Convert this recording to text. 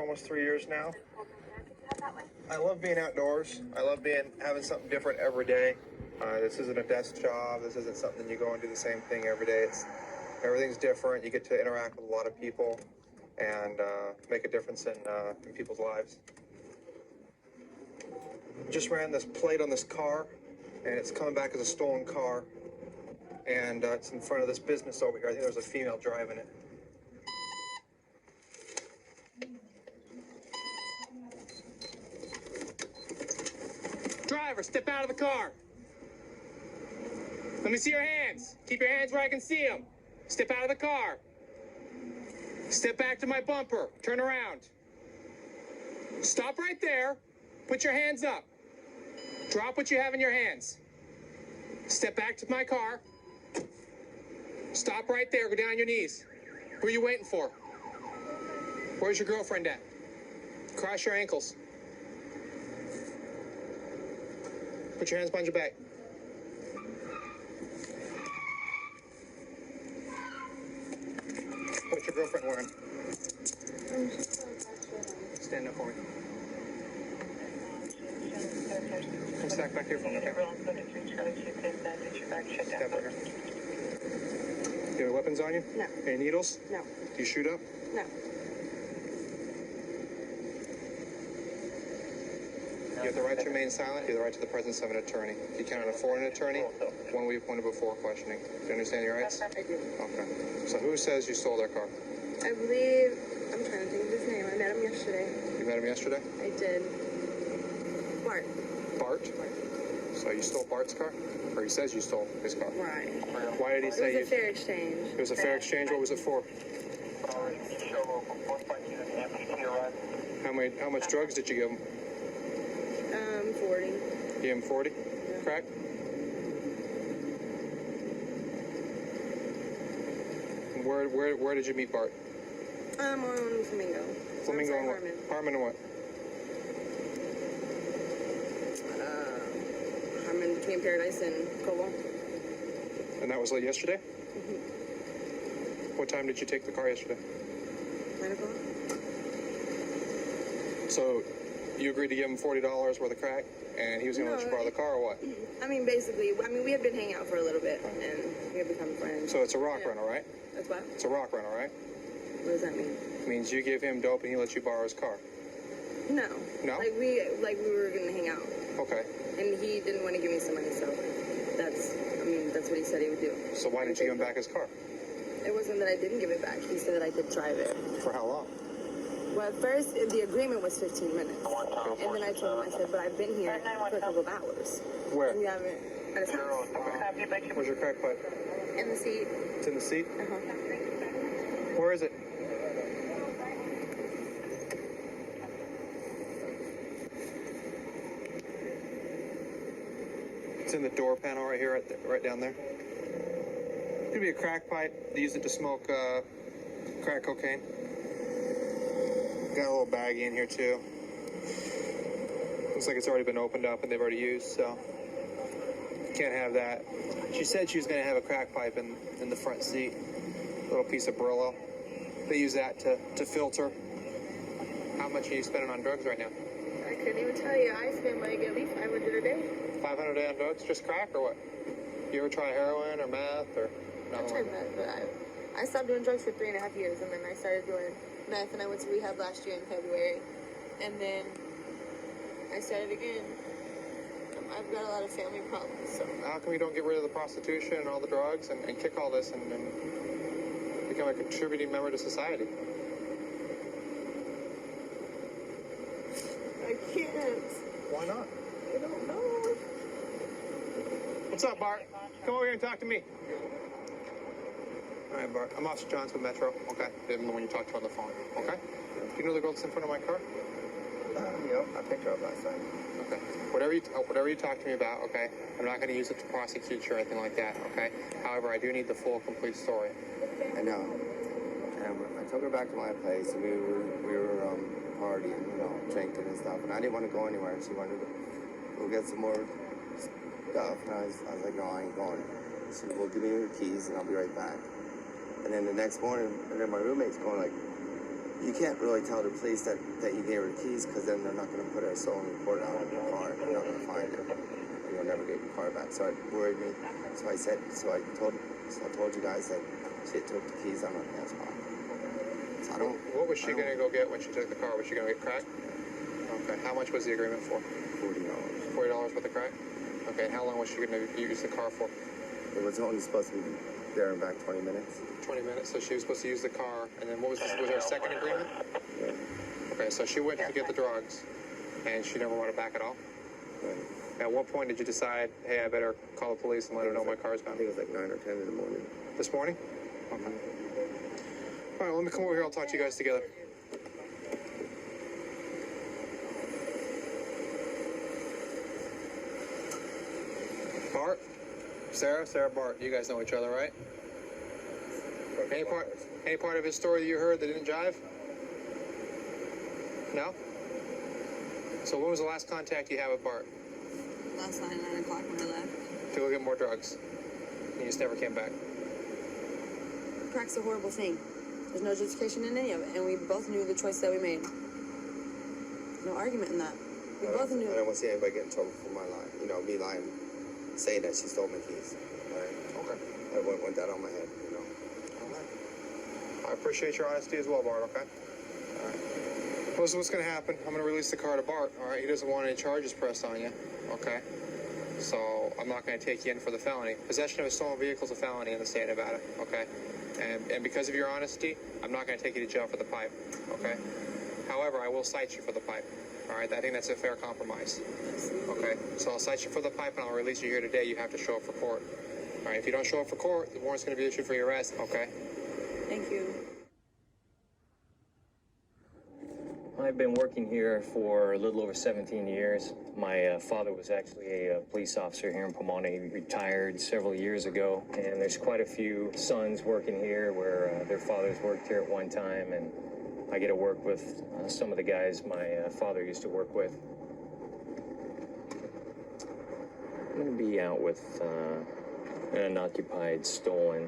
almost 3 years now. I love being outdoors. I love having something different every day. This isn't a desk job. This isn't something you go and do the same thing every day. Everything's different. You get to interact with a lot of people and make a difference in people's lives. Just ran this plate on this car, and it's coming back as a stolen car. And it's in front of this business over here. I think there's a female driving it. Driver, step out of the car. Let me see your hands. Keep your hands where I can see them. Step out of the car. Step back to my bumper. Turn around. Stop right there. Put your hands up. Drop what you have in your hands. Step back to my car. Stop right there. Go down on your knees. Who are you waiting for? Where's your girlfriend at? Cross your ankles. Put your hands behind your back. What's your girlfriend wearing? Stand up for me. Come stack back here for me, okay? Step over here. Do you have weapons on you? No. Any needles? No. Do you shoot up? No. You have the right to remain silent. You have the right to the presence of an attorney. If you cannot afford an attorney, one will be appointed before questioning. Do you understand your rights? I do. Okay. So who says you stole their car? I believe, I'm trying to think of his name. I met him yesterday. You met him yesterday? I did. Bart. Bart? So you stole Bart's car? Or he says you stole his car? Right. Why did he say It was a fair exchange. It was a fair exchange? What was it for? How much drugs did you give him? 40. You gave him 40? Yeah. Crack? Where did you meet Bart? On Flamingo. Flamingo and what? Harmon. Harmon and what? Harmon between Paradise and Cobalt. And that was like yesterday? Mm-hmm. What time did you take the car yesterday? 9 o'clock. So you agreed to give him $40 worth of crack, and he was going to let you borrow the car, or what? I mean, basically, we had been hanging out for a little bit, and we had become friends. So it's a rock rental, right? That's what? It's a rock rental, right? What does that mean? It means you give him dope and he lets you borrow his car. No. No? Like we were gonna hang out. Okay. And he didn't want to give me some money, so that's what he said he would do. So why didn't you give him back his car? It wasn't that I didn't give it back. He said that I could drive it. For how long? Well, at first, the agreement was 15 minutes. And then I told him, I said, but I've been here for a couple of hours. Where? And we haven't, at his house. Okay. Where's your crack pipe? In the seat. It's in the seat? Uh-huh. Where is it? It's in the door panel right here, right down there. Could be a crack pipe. They use it to smoke crack cocaine. Got a little baggie in here too. Looks like it's already been opened up and they've already used, so can't have that. She said she was going to have a crack pipe in the front seat, a little piece of Brillo. They use that to filter. How much are you spending on drugs right now? I couldn't even tell you. I spend like at least 500 a day. 500 a day on drugs? Just crack or what? You ever try heroin or meth or I tried meth, but I stopped doing drugs for 3.5 years, and then I started doing meth, and I went to rehab last year in February, and then I started again. I've got a lot of family problems, so. How come you don't get rid of the prostitution and all the drugs and kick all this and become a contributing member to society? I can't. Why not? I don't know. What's up, Bart? Come over here and talk to me. All right, Bart. I'm Officer Johns with Metro. Okay. When you talk to her on the phone. Okay. Do you know the girl that's in front of my car? I picked her up last night. Okay. Whatever you talk to me about, okay? I'm not going to use it to prosecute you or anything like that, okay? However, I do need the full, complete story. I know. And I took her back to my place, and we were partying, drinking and stuff. And I didn't want to go anywhere. She wanted to go get some more stuff. And I was like, no, I ain't going. She said, well, give me your keys, and I'll be right back. And then the next morning, and then my roommate's going like, you can't really tell the police that you gave her the keys, because then they're not going to put a stolen report out on your car. They're not going to find it. And you'll never get your car back. So it worried me. So I told you guys that she took the keys out of my pants pocket. So I don't. What was she going to go get when she took the car? Was she going to get crack? Okay. How much was the agreement for? $40. $40 worth of crack? Okay. How long was she going to use the car for? It was only supposed to be there in back 20 minutes. 20 minutes. So she was supposed to use the car, and then was there a second agreement? Yeah. Okay. So she went to get the drugs, and she never wanted back at all. Right. At what point did you decide, hey, I better call the police and let them know my car's I gone? think it was like 9 or 10 in the morning. This morning? Okay. All right, let me come over here. I'll talk to you guys together. Bart? Sarah, Bart. You guys know each other, right? Any part of his story that you heard that didn't jive? No? So when was the last contact you had with Bart? Last night, 9 o'clock when I left. To go get more drugs. And you just never came back. Crack's a horrible thing. There's no justification in any of it, and we both knew the choice that we made. No argument in that. We both knew. I don't want to see anybody get in trouble for my lie. You know, me lying, saying that she stole my keys. Right? Okay. I wouldn't want that on my head, you know. I appreciate your honesty as well, Bart, okay? All right. Well, this is what's going to happen. I'm going to release the car to Bart, all right? He doesn't want any charges pressed on you, okay? So I'm not going to take you in for the felony. Possession of a stolen vehicle is a felony in the state of Nevada, okay? And because of your honesty, I'm not going to take you to jail for the pipe, okay? However, I will cite you for the pipe, all right? I think that's a fair compromise, okay? So I'll cite you for the pipe and I'll release you here today. You have to show up for court, all right? If you don't show up for court, the warrant's going to be issued for your arrest, okay? Thank you. I've been working here for a little over 17 years. My father was actually a police officer here in Pomona. He retired several years ago, and there's quite a few sons working here where their fathers worked here at one time, and I get to work with some of the guys my father used to work with. I'm going to be out with an unoccupied, stolen